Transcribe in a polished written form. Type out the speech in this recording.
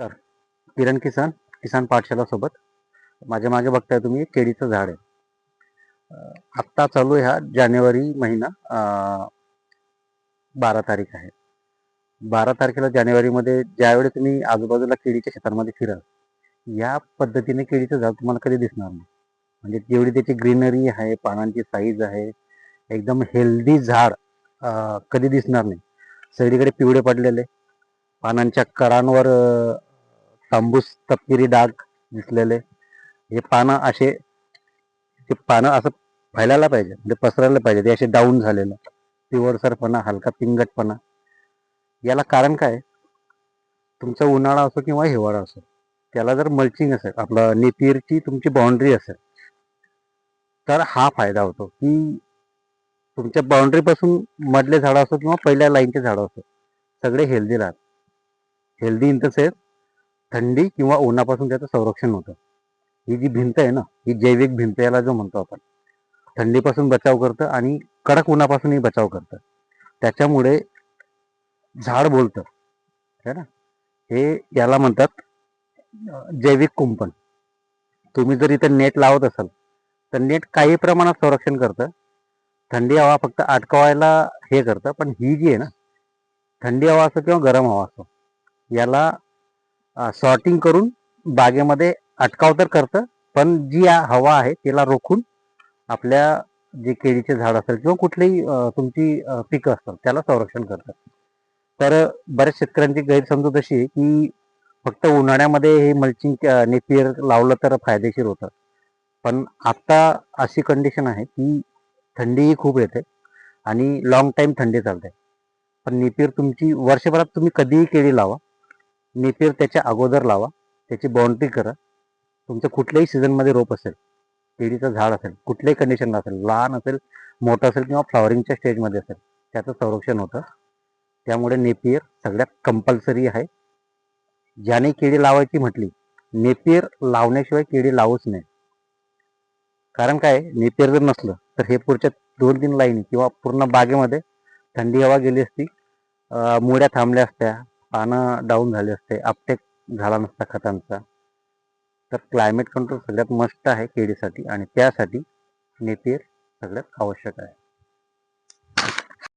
तर किरण किसान किसान पाठशाला सोबत माझ्या मागे बघताय तुम्ही एक केळीचं झाड आहे. आत्ता चालू आहे हा जानेवारी महिना. 12 तारीख आहे. 12 तारखेला जानेवारीमध्ये ज्यावेळी तुम्ही आजूबाजूला केळीच्या शेतांमध्ये फिराल, या पद्धतीने केळीचं झाड तुम्हाला कधी दिसणार नाही. म्हणजे जेवढी त्याची ग्रीनरी आहे, पानांची साईज आहे, एकदम हेल्दी झाड कधी दिसणार नाही. सगळीकडे पिवळे पडलेले पानांच्या कडांवर तांबूस तपकिरी डाग दिसलेले. हे पानं असे, ते पानं असं फैलायला पाहिजे, म्हणजे पसरायला पाहिजे. ते असे डाऊन झालेलं पिवळसरपणा, हलका पिंगटपणा. याला कारण काय? तुमचा उन्हाळा असो किंवा हिवाळा असो, त्याला जर मल्चिंग असेल, आपलं नेपियरची तुमची बाउंड्री असेल, तर हा फायदा होतो की तुमच्या बाउंड्रीपासून मधले झाडं असो किंवा पहिल्या लाईनचे झाडं असो, सगळे हेल्दी राहतात. हेल्दी इन द सेन्स थंडी किंवा उन्हापासून त्याचं संरक्षण होतं. ही जी भिंत आहे ना, ही जैविक भिंत याला जो म्हणतो आपण, थंडीपासून बचाव करतं आणि कडक उन्हापासूनही बचाव करतं. त्याच्यामुळे झाड बोलतं है ना. हे याला म्हणतात जैविक कुंपण. तुम्ही जर इथं नेट लावत असाल तर नेट काही प्रमाणात संरक्षण करतं, थंडी हवा फक्त अटकवायला हे करतं. पण ही जी आहे ना, थंडी हवा असो किंवा गरम हवा असो, याला सॉर्टिंग करून बागेमध्ये अटकाव तर करतं, पण जी हवा आहे तिला रोखून आपल्या जे केळीचे झाड असेल किंवा कुठलीही तुमची पिकं असतात त्याला संरक्षण करतात. तर बऱ्याच शेतकऱ्यांची गैरसमजूत अशी आहे की फक्त उन्हाळ्यामध्ये हे मल्चिंग नेपियर लावलं तर फायदेशीर होतं. पण आता अशी कंडिशन आहे की थंडीही खूप येते आणि लॉंग टाईम थंडी चालते. पण नेपियर तुमची वर्षभरात तुम्ही कधीही केळी लावा, नेपियर त्याच्या अगोदर लावा, त्याची बाउंड्री करा. तुमचं कुठल्याही सीझनमध्ये रोप असेल, केळीचं झाड असेल, कुठल्याही कंडिशनला असेल, लहान असेल, मोठं असेल किंवा फ्लॉवरिंगच्या स्टेजमध्ये असेल, त्याचं संरक्षण होतं. त्यामुळे नेपियर सगळ्यात कंपल्सरी आहे. ज्याने केळी लावायची म्हटली, नेपियर लावण्याशिवाय केळी लावूच नये. कारण काय, नेपियर जर नसलं तर हे पुढच्या 2-3 लाईनी किंवा पूर्ण बागेमध्ये थंडी हवा गेली असती, मुळ्या थांबल्या असत्या, पानं डाऊन झाले असते, अपटेक झाला नसता खतांचा. तर क्लायमेट कंट्रोल सगळ्यात मस्त आहे केळीसाठी आणि त्यासाठी नेपियर सगळ्यात आवश्यक आहे.